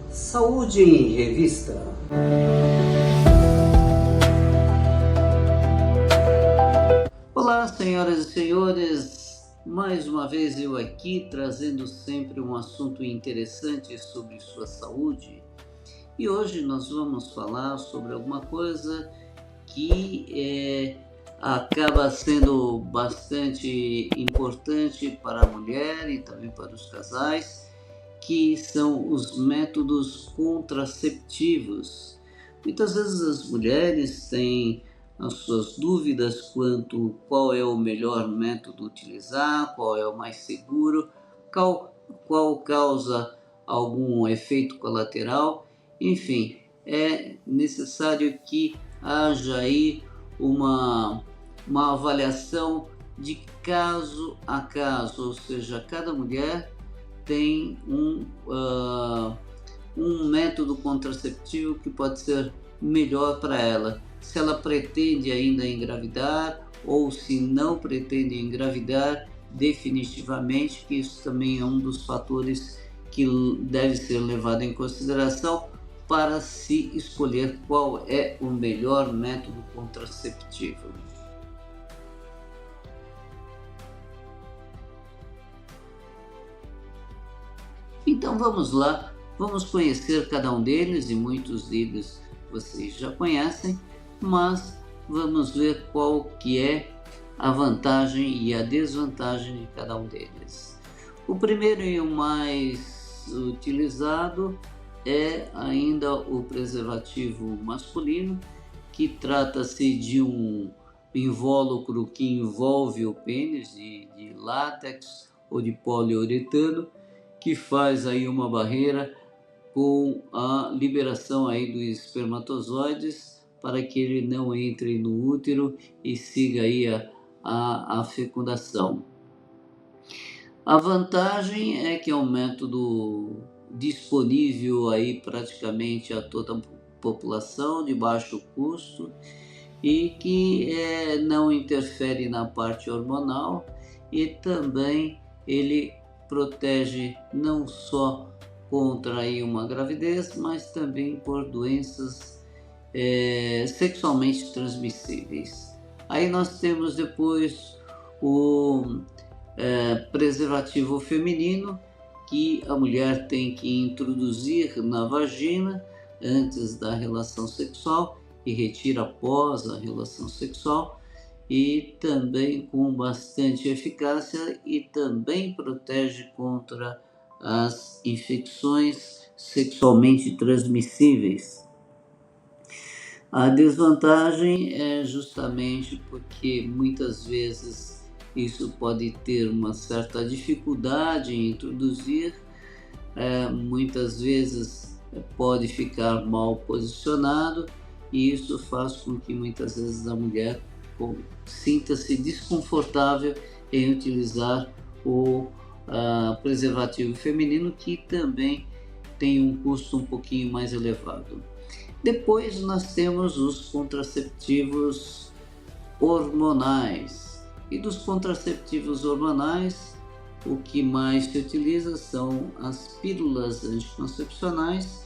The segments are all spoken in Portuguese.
Saúde em Revista. Olá, senhoras e senhores, mais uma vez eu aqui trazendo sempre um assunto interessante sobre sua saúde. E hoje nós vamos falar sobre alguma coisa que acaba sendo bastante importante para a mulher e também para os casais, que são os métodos contraceptivos. Muitas vezes as mulheres têm as suas dúvidas quanto qual é o melhor método a utilizar, qual é o mais seguro, qual causa algum efeito colateral. Enfim, é necessário que haja aí uma avaliação de caso a caso, ou seja, cada mulher tem um método contraceptivo que pode ser melhor para ela. Se ela pretende ainda engravidar ou se não pretende engravidar, definitivamente que isso também é um dos fatores que deve ser levado em consideração para se escolher qual é o melhor método contraceptivo. Então vamos lá, vamos conhecer cada um deles, e muitos deles vocês já conhecem, mas vamos ver qual que é a vantagem e a desvantagem de cada um deles. O primeiro e o mais utilizado é ainda o preservativo masculino, que trata-se de um invólucro que envolve o pênis de látex ou de poliuretano, que faz aí uma barreira com a liberação aí dos espermatozoides para que ele não entre no útero e siga aí a fecundação. A vantagem é que é um método disponível aí praticamente a toda a população, de baixo custo, e que não interfere na parte hormonal, e também ele protege não só contra aí uma gravidez, mas também por doenças sexualmente transmissíveis. Aí nós temos depois o preservativo feminino, que a mulher tem que introduzir na vagina antes da relação sexual e retira após a relação sexual, e também com bastante eficácia, e também protege contra as infecções sexualmente transmissíveis. A desvantagem é justamente porque muitas vezes isso pode ter uma certa dificuldade em introduzir, muitas vezes pode ficar mal posicionado, e isso faz com que muitas vezes a mulher sinta-se desconfortável em utilizar o preservativo feminino, que também tem um custo um pouquinho mais elevado. Depois nós temos os contraceptivos hormonais. E dos contraceptivos hormonais, o que mais se utiliza são as pílulas anticoncepcionais,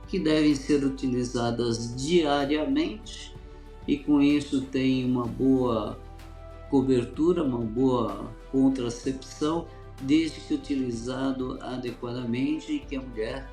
que devem ser utilizadas diariamente, e com isso tem uma boa cobertura, uma boa contracepção, desde que utilizado adequadamente, e que a mulher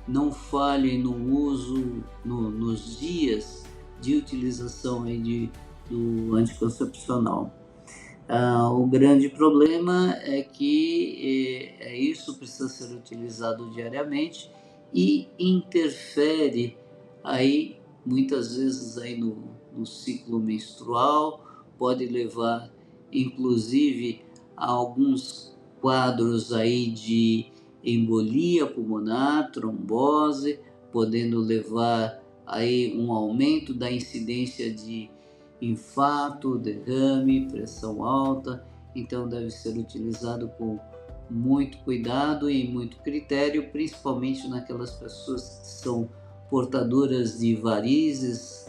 não falhe no uso nos dias de utilização aí do anticoncepcional. O grande problema é que isso precisa ser utilizado diariamente e interfere aí muitas vezes aí no ciclo menstrual, pode levar inclusive a alguns quadros aí de embolia pulmonar, trombose, podendo levar aí um aumento da incidência de infarto, derrame, pressão alta. Então deve ser utilizado com muito cuidado e muito critério, principalmente naquelas pessoas que são portadoras de varizes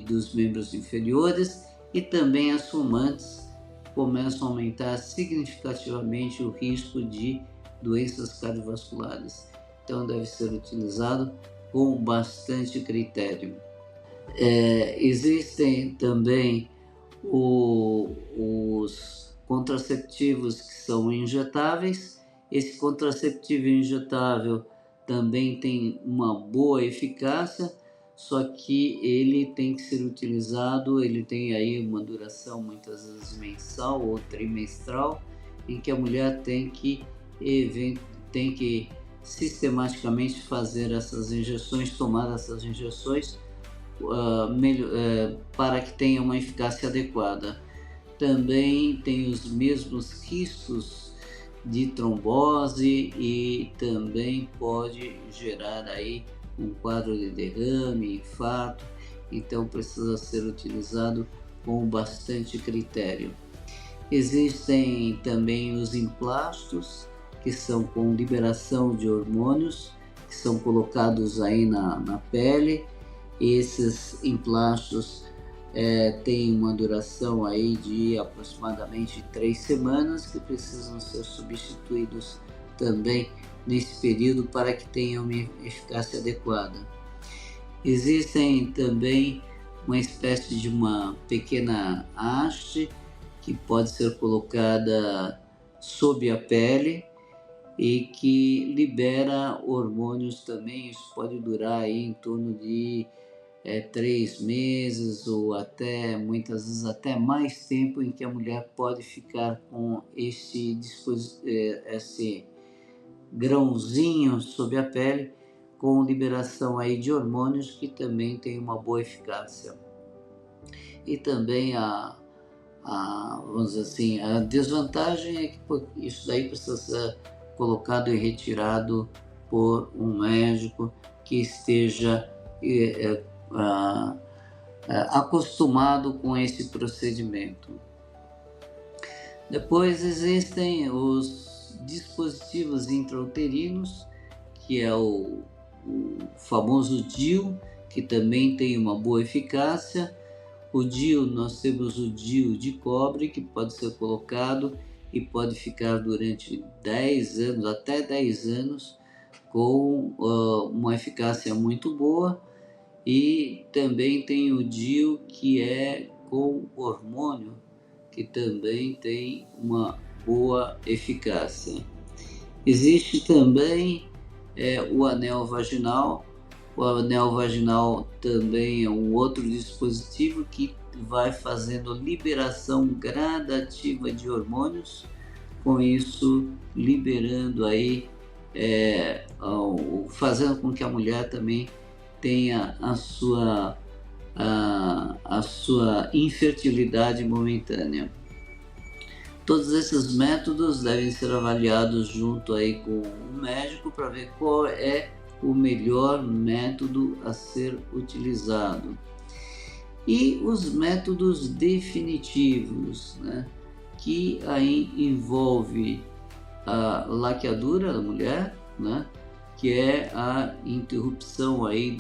dos membros inferiores, e também as fumantes começam a aumentar significativamente o risco de doenças cardiovasculares. Então deve ser utilizado com bastante critério. Existem também os contraceptivos que são injetáveis. Esse contraceptivo injetável também tem uma boa eficácia, só que ele tem que ser utilizado, ele tem aí uma duração muitas vezes mensal ou trimestral, em que a mulher tem que sistematicamente fazer essas injeções, tomar essas injeções para que tenha uma eficácia adequada. Também tem os mesmos riscos de trombose e também pode gerar aí um quadro de derrame, infarto, então precisa ser utilizado com bastante critério. Existem também os implastos, que são com liberação de hormônios, que são colocados aí na pele. Esses implastos têm uma duração aí de aproximadamente 3 semanas, que precisam ser substituídos também nesse período para que tenham uma eficácia adequada. Existem também uma espécie de uma pequena haste que pode ser colocada sob a pele e que libera hormônios também. Isso pode durar aí em torno de 3 meses ou até, muitas vezes, até mais tempo, em que a mulher pode ficar com esse grãozinho sob a pele, com liberação aí de hormônios, que também tem uma boa eficácia. E também vamos dizer assim, a desvantagem é que isso daí precisa ser colocado e retirado por um médico que esteja acostumado com esse procedimento. Depois existem os dispositivos intrauterinos, que é o famoso DIU, que também tem uma boa eficácia. O DIU, nós temos o DIU de cobre, que pode ser colocado e pode ficar durante 10 anos, até 10 anos, com uma eficácia muito boa. E também tem o DIU, que é com hormônio, que também tem uma boa eficácia. Existe também o anel vaginal. O anel vaginal também é um outro dispositivo que vai fazendo liberação gradativa de hormônios, com isso liberando aí, fazendo com que a mulher também tenha a sua infertilidade momentânea. Todos esses métodos devem ser avaliados junto aí com o médico para ver qual é o melhor método a ser utilizado. E os métodos definitivos, né, que aí envolve a laqueadura da mulher, né, que é a interrupção aí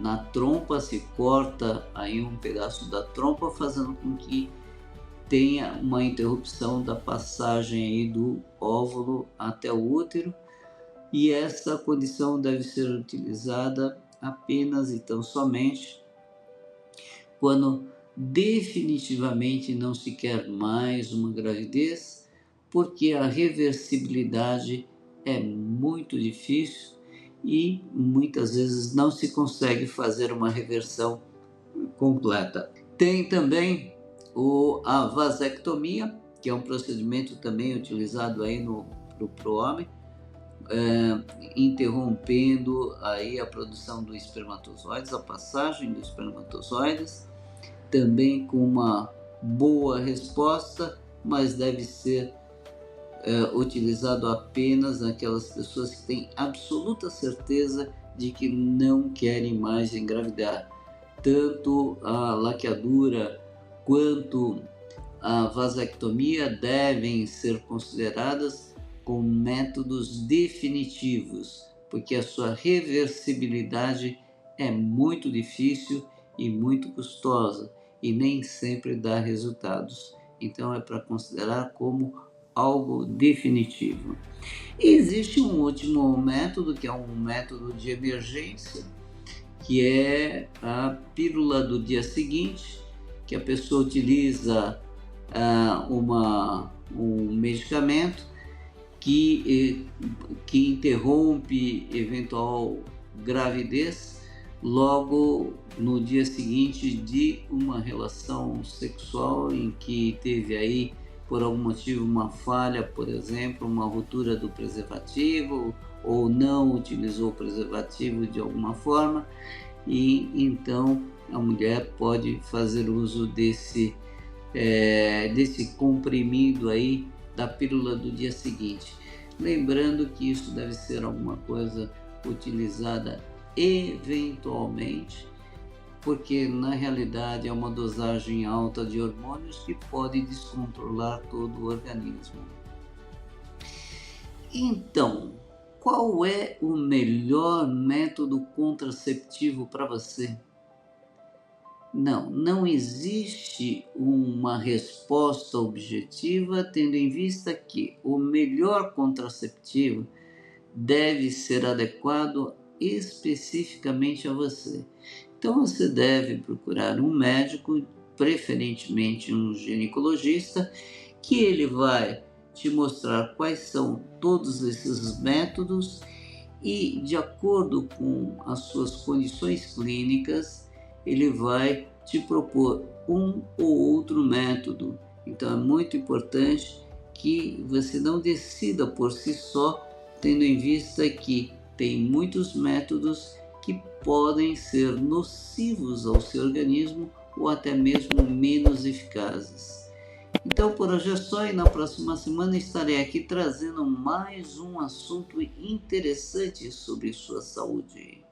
na trompa, se corta aí um pedaço da trompa, fazendo com que tenha uma interrupção da passagem aí do óvulo até o útero, e essa condição deve ser utilizada apenas e tão somente quando definitivamente não se quer mais uma gravidez, porque a reversibilidade é muito difícil e muitas vezes não se consegue fazer uma reversão completa. Tem também a vasectomia, que é um procedimento também utilizado aí pro homem, interrompendo aí a produção dos espermatozoides, a passagem dos espermatozoides, também com uma boa resposta, mas deve ser utilizado apenas naquelas pessoas que têm absoluta certeza de que não querem mais engravidar. Tanto a laqueadura quanto a vasectomia devem ser consideradas como métodos definitivos porque a sua reversibilidade é muito difícil e muito custosa e nem sempre dá resultados. Então é para considerar como algo definitivo. E existe um último método, que é um método de emergência, que é a pílula do dia seguinte, que a pessoa utiliza um medicamento que interrompe eventual gravidez logo no dia seguinte de uma relação sexual em que teve aí, por algum motivo, uma falha, por exemplo, uma ruptura do preservativo, ou não utilizou o preservativo de alguma forma, e então a mulher pode fazer uso desse comprimido aí da pílula do dia seguinte. Lembrando que isso deve ser alguma coisa utilizada eventualmente, porque na realidade é uma dosagem alta de hormônios que pode descontrolar todo o organismo. Então, qual é o melhor método contraceptivo para você? Não existe uma resposta objetiva, tendo em vista que o melhor contraceptivo deve ser adequado especificamente a você. Então você deve procurar um médico, preferentemente um ginecologista, que ele vai te mostrar quais são todos esses métodos e, de acordo com as suas condições clínicas, ele vai te propor um ou outro método. Então é muito importante que você não decida por si só, tendo em vista que tem muitos métodos que podem ser nocivos ao seu organismo ou até mesmo menos eficazes. Então por hoje é só, e na próxima semana estarei aqui trazendo mais um assunto interessante sobre sua saúde.